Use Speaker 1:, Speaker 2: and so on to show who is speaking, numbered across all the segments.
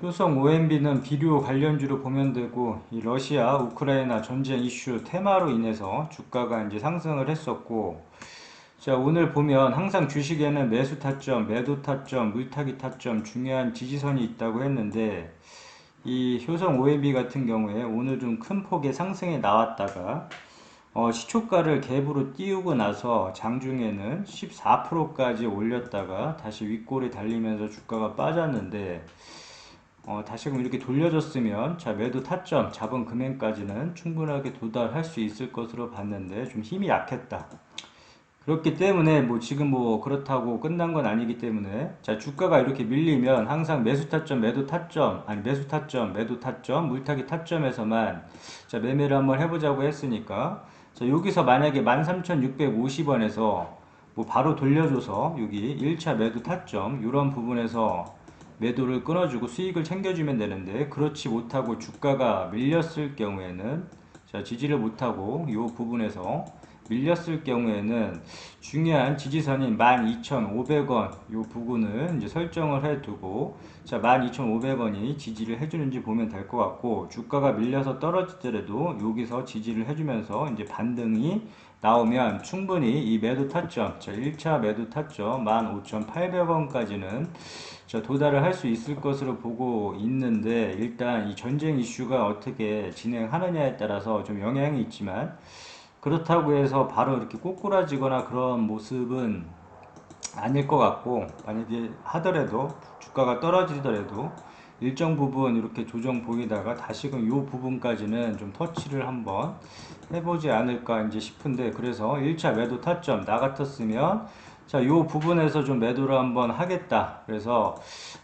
Speaker 1: 효성 OMB는 비료 관련주로 보면 되고, 이 러시아 우크라이나 전쟁 이슈 테마로 인해서 주가가 이제 상승을 했었고, 자, 오늘 보면 항상 주식에는 매수 타점, 매도 타점, 물타기 타점 중요한 지지선이 있다고 했는데, 이 효성 OMB 같은 경우에 오늘 좀 큰 폭의 상승에 나왔다가 시초가를 갭으로 띄우고 나서 장중에는 14%까지 올렸다가 다시 윗골이 달리면서 주가가 빠졌는데, 다시금 이렇게 돌려줬으면 자 매도 타점 잡은 금액까지는 충분하게 도달할 수 있을 것으로 봤는데 좀 힘이 약했다. 그렇기 때문에 뭐 지금 뭐 그렇다고 끝난 건 아니기 때문에 자 주가가 이렇게 밀리면 항상 매수 타점 매도 타점 아니 매수 타점 매도 타점 물타기 타점에서만 자 매매를 한번 해보자고 했으니까 자 여기서 만약에 13,650원에서 뭐 바로 돌려줘서 여기 1차 매도 타점 이런 부분에서 매도를 끊어주고 수익을 챙겨주면 되는데 그렇지 못하고 주가가 밀렸을 경우에는 자 지지를 못하고 이 부분에서 밀렸을 경우에는 중요한 지지선인 12,500원 이 부분을 이제 설정을 해두고 자 12,500원이 지지를 해주는지 보면 될 것 같고 주가가 밀려서 떨어지더라도 여기서 지지를 해주면서 이제 반등이 나오면 충분히 이 매도 타점 자 1차 매도 타점 15,800원까지는 도달을 할 수 있을 것으로 보고 있는데 일단 이 전쟁 이슈가 어떻게 진행하느냐에 따라서 좀 영향이 있지만 그렇다고 해서 바로 이렇게 꼬꾸라지거나 그런 모습은 아닐 것 같고 만약에 하더라도 주가가 떨어지더라도 일정 부분 이렇게 조정 보이다가 다시금 이 부분까지는 좀 터치를 한번 해보지 않을까 이제 싶은데 그래서 1차 매도 타점 나 같았으면 자, 요 부분에서 좀 매도를 한번 하겠다. 그래서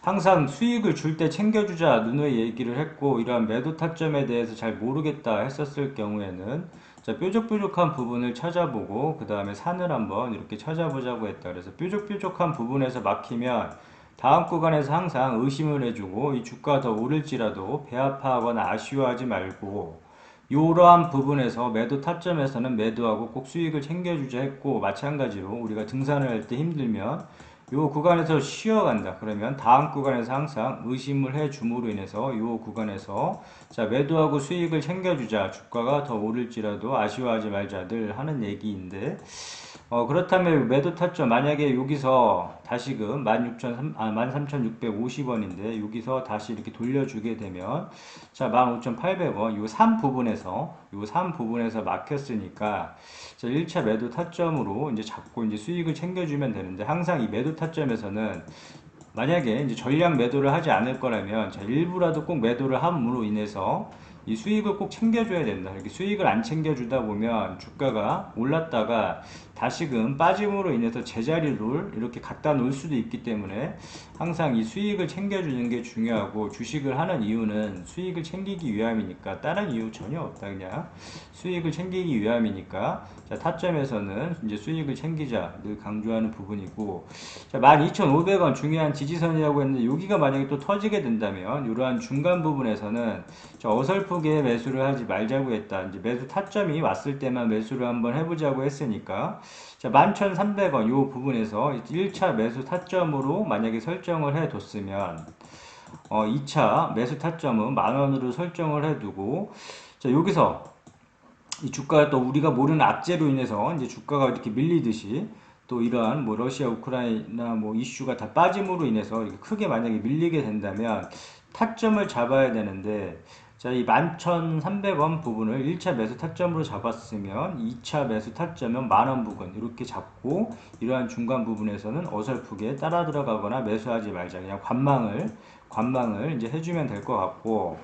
Speaker 1: 항상 수익을 줄 때 챙겨주자 누누이 얘기를 했고 이러한 매도 타점에 대해서 잘 모르겠다 했었을 경우에는 자, 뾰족뾰족한 부분을 찾아보고 그 다음에 산을 한번 이렇게 찾아보자고 했다. 그래서 뾰족뾰족한 부분에서 막히면 다음 구간에서 항상 의심을 해주고 이 주가 더 오를지라도 배아파하거나 아쉬워하지 말고 이러한 부분에서 매도 타점에서는 매도하고 꼭 수익을 챙겨주자 했고 마찬가지로 우리가 등산을 할 때 힘들면 이 구간에서 쉬어간다. 그러면 다음 구간에서 항상 의심을 해줌으로 인해서 이 구간에서 자 매도하고 수익을 챙겨주자. 주가가 더 오를지라도 아쉬워하지 말자 늘 하는 얘기인데 그렇다면 매도 타점 만약에 여기서 다시금 13,650원인데 여기서 다시 이렇게 돌려주게 되면 자 15,800원 요 3 부분에서 막혔으니까 자 1차 매도 타점으로 이제 잡고 이제 수익을 챙겨주면 되는데 항상 이 매도 타점에서는 만약에 이제 전량 매도를 하지 않을 거라면 자 일부라도 꼭 매도를 함으로 인해서 이 수익을 꼭 챙겨줘야 된다. 이렇게 수익을 안 챙겨주다 보면 주가가 올랐다가 다시금 빠짐으로 인해서 제자리를 이렇게 갖다 놓을 수도 있기 때문에 항상 이 수익을 챙겨주는 게 중요하고 주식을 하는 이유는 수익을 챙기기 위함이니까 다른 이유 전혀 없다. 그냥 수익을 챙기기 위함이니까 자, 타점에서는 이제 수익을 챙기자 늘 강조하는 부분이고 자, 12,500원 중요한 지지선이라고 했는데 여기가 만약에 또 터지게 된다면 이러한 중간 부분에서는 어설프게 매수를 하지 말자고 했다. 이제 매수 타점이 왔을 때만 매수를 한번 해보자고 했으니까 자, 11,300원 요 부분에서 1차 매수 타점으로 만약에 설정을 해뒀으면 2차 매수 타점은 만원으로 설정을 해두고 자, 여기서 이 주가가 또 우리가 모르는 악재로 인해서 이제 주가가 이렇게 밀리듯이 또 이러한 뭐 러시아 우크라이나 뭐 이슈가 다 빠짐으로 인해서 이렇게 크게 만약에 밀리게 된다면 타점을 잡아야 되는데 자, 이 11,300원 부분을 1차 매수 타점으로 잡았으면 2차 매수 타점은 만원 부근 이렇게 잡고 이러한 중간 부분에서는 어설프게 따라 들어가거나 매수하지 말자. 그냥 관망을 이제 해주면 될 것 같고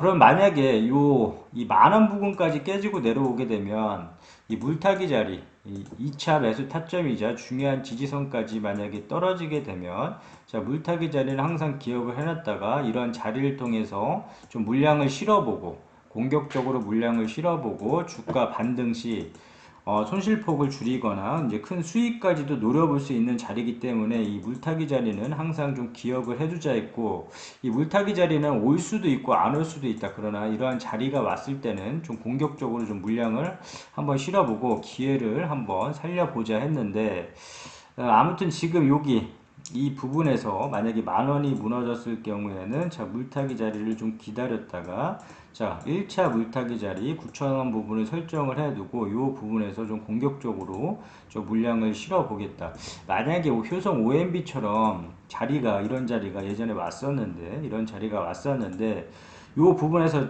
Speaker 1: 그럼 만약에 이 만원 부근까지 깨지고 내려오게 되면 이 물타기 자리, 이 2차 매수 타점이자 중요한 지지선까지 만약에 떨어지게 되면 자, 물타기 자리는 항상 기억을 해놨다가 이런 자리를 통해서 좀 물량을 실어보고 공격적으로 물량을 실어보고 주가 반등 시 손실폭을 줄이거나 이제 큰 수익까지도 노려볼 수 있는 자리이기 때문에 이 물타기 자리는 항상 좀 기억을 해두자 했고 이 물타기 자리는 올 수도 있고 안 올 수도 있다. 그러나 이러한 자리가 왔을 때는 좀 공격적으로 좀 물량을 한번 실어보고 기회를 한번 살려보자 했는데 아무튼 지금 여기 이 부분에서 만약에 10,000원이 무너졌을 경우에는 자, 물타기 자리를 좀 기다렸다가 자, 1차 물타기 자리 9,000원 부분을 설정을 해두고 이 부분에서 좀 공격적으로 좀 물량을 실어 보겠다. 만약에 효성 OMB처럼 자리가 이런 자리가 예전에 왔었는데 이런 자리가 왔었는데 이 부분에서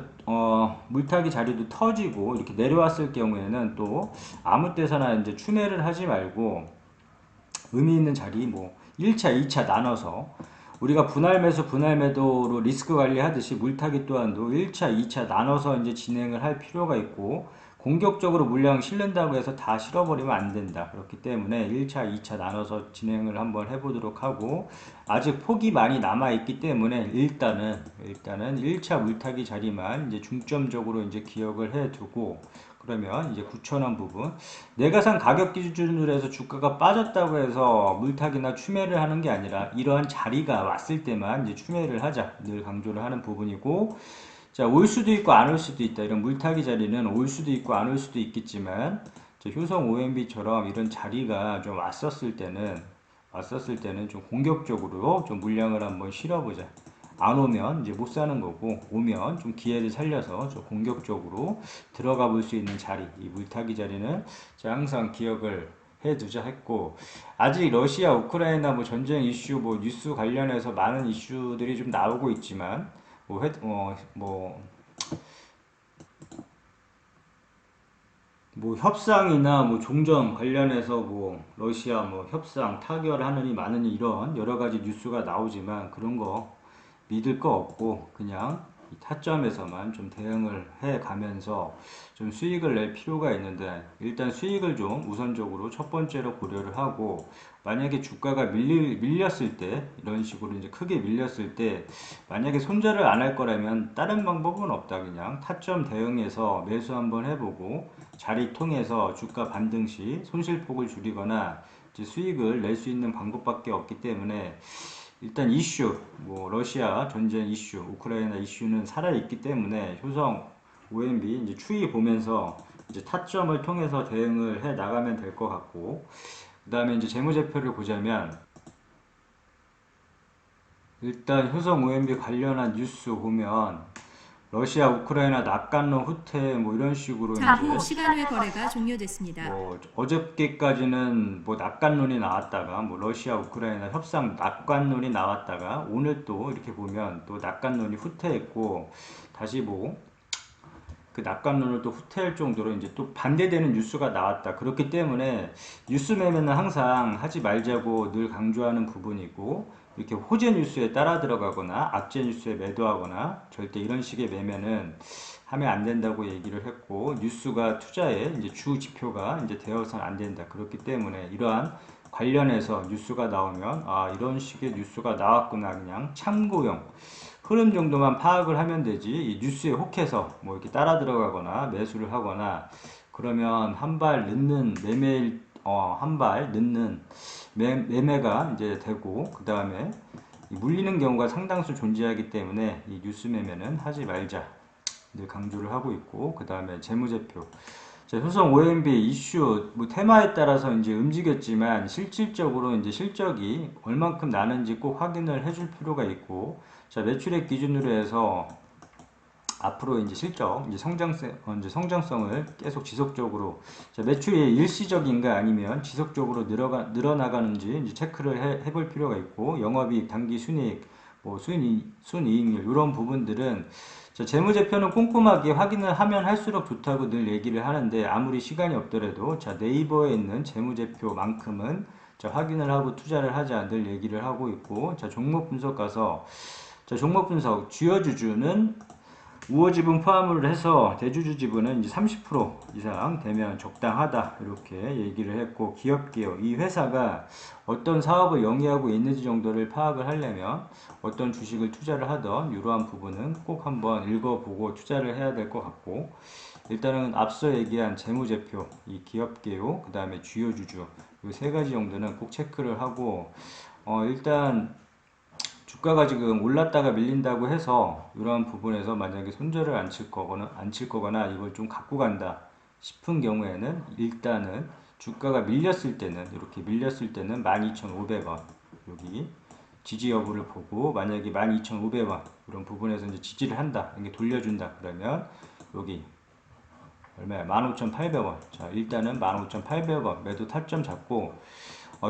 Speaker 1: 물타기 자리도 터지고 이렇게 내려왔을 경우에는 또 아무 때서나 이제 추매를 하지 말고 의미 있는 자리 뭐 1차, 2차 나눠서 우리가 분할 매수, 분할 매도로 리스크 관리하듯이 물타기 또한도 1차, 2차 나눠서 이제 진행을 할 필요가 있고 공격적으로 물량 실른다고 해서 다 실어버리면 안 된다. 그렇기 때문에 1차, 2차 나눠서 진행을 한번 해보도록 하고 아직 폭이 많이 남아 있기 때문에 일단은 1차 물타기 자리만 이제 중점적으로 이제 기억을 해 두고 그러면 이제 9,000원 부분 내가 산 가격 기준으로 해서 주가가 빠졌다고 해서 물타기나 추매를 하는 게 아니라 이러한 자리가 왔을 때만 이제 추매를 하자 늘 강조를 하는 부분이고 자, 올 수도 있고 안 올 수도 있다. 이런 물타기 자리는 올 수도 있고 안 올 수도 있겠지만 효성 OMB처럼 이런 자리가 좀 왔었을 때는 좀 공격적으로 좀 물량을 한번 실어보자. 안 오면 이제 못 사는 거고 오면 좀 기회를 살려서 좀 공격적으로 들어가 볼 수 있는 자리 이 물타기 자리는 항상 기억을 해두자 했고 아직 러시아 우크라이나 뭐 전쟁 이슈 뭐 뉴스 관련해서 많은 이슈들이 좀 나오고 있지만 뭐 협상이나 뭐 종전 관련해서 뭐 러시아 뭐 협상 타결하느니 마느니 이런 여러 가지 뉴스가 나오지만 그런 거 믿을 거 없고 그냥 이 타점에서만 좀 대응을 해 가면서 좀 수익을 낼 필요가 있는데 일단 수익을 좀 우선적으로 첫 번째로 고려를 하고 만약에 주가가 밀렸을 때 이런 식으로 이제 크게 밀렸을 때 만약에 손절을 안 할 거라면 다른 방법은 없다. 그냥 타점 대응해서 매수 한번 해보고 자리 통해서 주가 반등 시 손실폭을 줄이거나 이제 수익을 낼 수 있는 방법밖에 없기 때문에 일단 이슈, 뭐 러시아 전쟁 이슈, 우크라이나 이슈는 살아 있기 때문에 효성 OMB 이제 추이 보면서 이제 타점을 통해서 대응을 해 나가면 될 것 같고 그다음에 이제 재무제표를 보자면 일단 효성 OMB 관련한 뉴스 보면 러시아 우크라이나 낙관론 후퇴 뭐 이런 식으로
Speaker 2: 잠시
Speaker 1: 이제
Speaker 2: 시간 외 거래가 종료됐습니다.
Speaker 1: 뭐 어저께까지는 뭐 낙관론이 나왔다가 뭐 러시아 우크라이나 협상 낙관론이 나왔다가 오늘 또 이렇게 보면 또 낙관론이 후퇴했고 다시 뭐 그 낙관론을 또 후퇴할 정도로 이제 또 반대되는 뉴스가 나왔다. 그렇기 때문에 뉴스 매매는 항상 하지 말자고 늘 강조하는 부분이고 이렇게 호재 뉴스에 따라 들어가거나 악재 뉴스에 매도하거나 절대 이런 식의 매매는 하면 안 된다고 얘기를 했고 뉴스가 투자의 이제 주 지표가 이제 되어서는 안 된다. 그렇기 때문에 이러한 관련해서 뉴스가 나오면 아 이런 식의 뉴스가 나왔구나 그냥 참고용 흐름 정도만 파악을 하면 되지 이 뉴스에 혹해서 뭐 이렇게 따라 들어가거나 매수를 하거나 그러면 한 발 늦는 매매일 한 발 늦는 매매가 이제 되고 그 다음에 물리는 경우가 상당수 존재하기 때문에 이 뉴스 매매는 하지 말자 늘 강조를 하고 있고 그 다음에 재무제표 자, 효성 OMB 이슈 뭐 테마에 따라서 이제 움직였지만 실질적으로 이제 실적이 얼만큼 나는지 꼭 확인을 해줄 필요가 있고 자 매출액 기준으로 해서 앞으로 이제 실적 이제 성장성을 계속 지속적으로 자, 매출이 일시적인가 아니면 지속적으로 늘어나가는지 이제 체크를 해볼 필요가 있고 영업이익 단기 순이익 뭐 순이익률 이런 부분들은 자, 재무제표는 꼼꼼하게 확인을 하면 할수록 좋다고 늘 얘기를 하는데 아무리 시간이 없더라도 자, 네이버에 있는 재무제표만큼은 자, 확인을 하고 투자를 하자 늘 얘기를 하고 있고 자, 종목 분석 가서 자, 종목 분석 주요 주주는 우호 지분 포함을 해서 대주주 지분은 이제 30% 이상 되면 적당하다 이렇게 얘기를 했고 기업 개요 이 회사가 어떤 사업을 영위하고 있는지 정도를 파악을 하려면 어떤 주식을 투자를 하던 이러한 부분은 꼭 한번 읽어보고 투자를 해야 될 것 같고 일단은 앞서 얘기한 재무제표 이 기업 개요 그 다음에 주요 주주 이 세 가지 정도는 꼭 체크를 하고 일단 주가가 지금 올랐다가 밀린다고 해서 이러한 부분에서 만약에 손절을 안 칠 거거나 이걸 좀 갖고 간다 싶은 경우에는 일단은 주가가 밀렸을 때는 이렇게 밀렸을 때는 12,500원 여기 지지 여부를 보고 만약에 12,500원 이런 부분에서 이제 지지를 한다, 이게 돌려준다 그러면 여기 얼마야? 15,800원. 자, 일단은 15,800원 매도 타점 잡고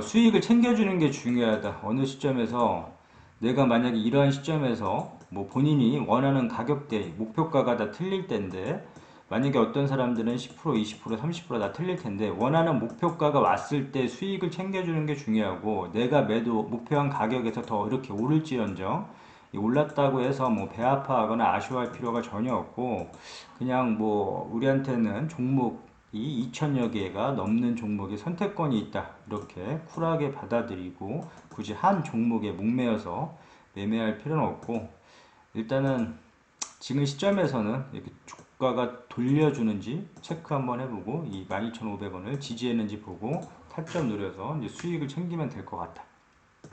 Speaker 1: 수익을 챙겨주는 게 중요하다. 어느 시점에서 내가 만약에 이러한 시점에서 뭐 본인이 원하는 가격대, 목표가가 다 틀릴 텐데 만약에 어떤 사람들은 10%, 20%, 30%다 틀릴 텐데 원하는 목표가가 왔을 때 수익을 챙겨주는 게 중요하고 내가 매도 목표한 가격에서 더 이렇게 오를지언정 올랐다고 해서 뭐 배 아파하거나 아쉬워할 필요가 전혀 없고 그냥 뭐 우리한테는 종목이 2천여 개가 넘는 종목의 선택권이 있다 이렇게 쿨하게 받아들이고 굳이 한 종목에 목매어서 매매할 필요는 없고 일단은 지금 시점에서는 이렇게 주가가 돌려주는지 체크 한번 해보고 이 12,500원을 지지했는지 보고 타점 노려서 이제 수익을 챙기면 될 것 같아.